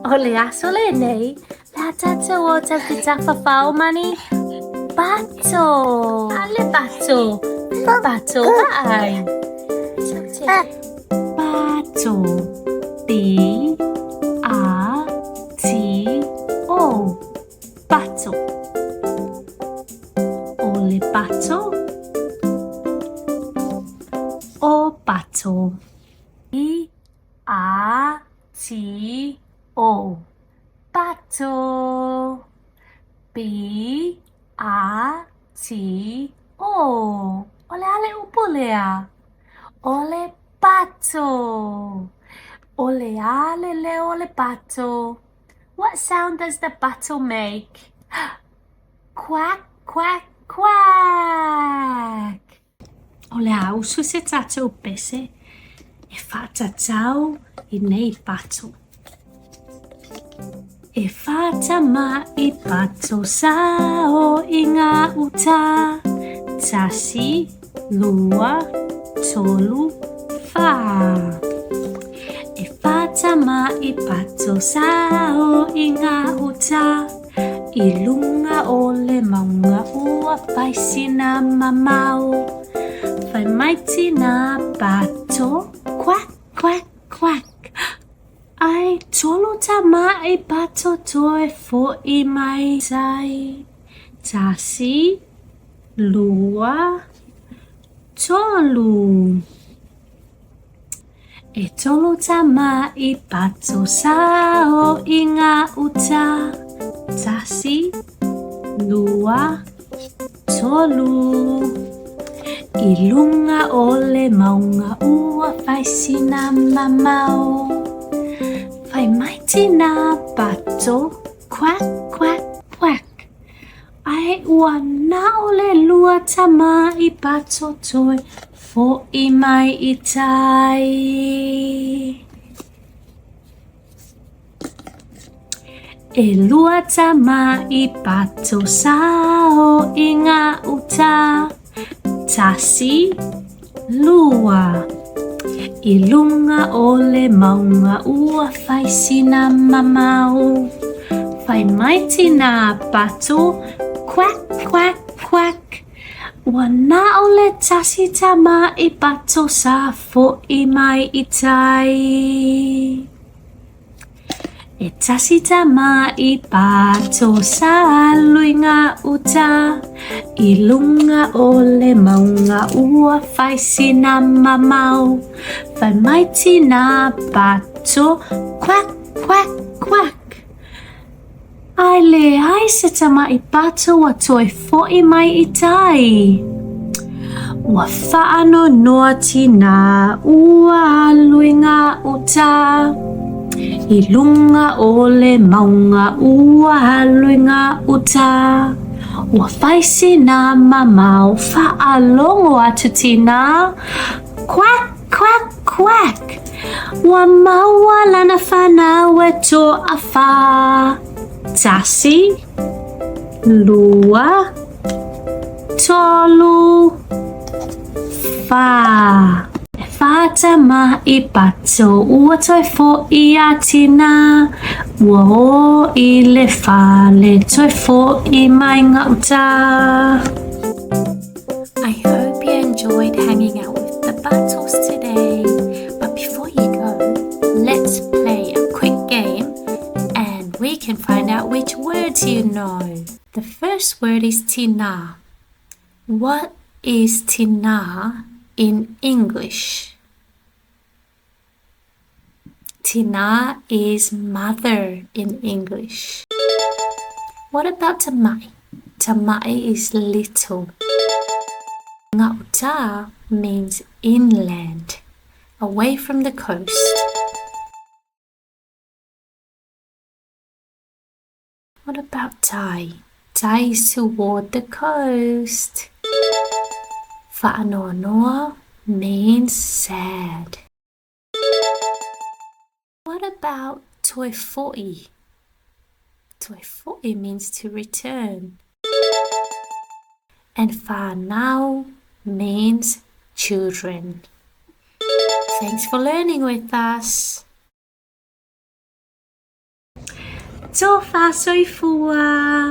O le aso le nei, la tata o ta te tawhawhau mani. Pato. Ale pato. Pato ai. Pato. P-A-T-O. Pato. Ole pato. O pato. P-A-T-O. Pato. B-A-T-O. Ole ale upolea. Ole pato. Ole ale le ole pato. What sound does the pato make? Quack, quack, quack. Ole au su se tato pese. E fa tatau I nei pato. E fata ma I pato sao I ngā uta. Tasi, lua, tolu, fa. E fata ma I pato sao I ngā uta. I lunga o le maunga ua paisina mamau. Fai maiti nā pato, quack, quack, quack. Ai tolo ta mai pato toe fo I mai tai. Tasi, lua, tolu. E tolo ta mai pato sao I ngā uta. Tasi, lua, tolu. I lunga o le maunga ua faisina mamau. Fai maiti nā pato, quack, quack, quack. Ai ua nā o le lua tama I pato toi, fo I mai I tai. E lua tama I pato sao I ngā uta. Tasi, lua. I lunga o le maunga ua faisina mamau. Fai maiti nā pato, quack, quack, quack. Ua nā o le tasi tama I pato sa fo I mai I tai. E tasi tama I pato sa luinga uta. I lunga o le maunga ua faisina mamau. Fai maiti nā pato, quack, quack, quack. Ai le ai se tama I pato wa toi fo I mai I tai. Ua whaano noa tina ua luinga uta. I lunga o le maunga ua luinga uta. Ua faisina mamau whaalongo atu tina. Quack, quack, quack. Ua maua lana whanau e tō a wha. Tasi, lua, tolu, wha. E whata ma I pato ua toi fo I a tina. Ua o I le whale toi fo I mai ngā uta. I hope you enjoyed hanging out with the Patos today. But before you go, let's play a quick game and we can find out which words you know. The first word is tina. What is tina in English? Tina is mother in English. What about tamai? Tamai is little. Ngauta means inland, away from the coast. What about tai? Tai is toward the coast. Whaanoanoa means sad. What about toifo'i? Toifo'i means to return. And whanau means children. Thanks for learning with us. 做法水壶啊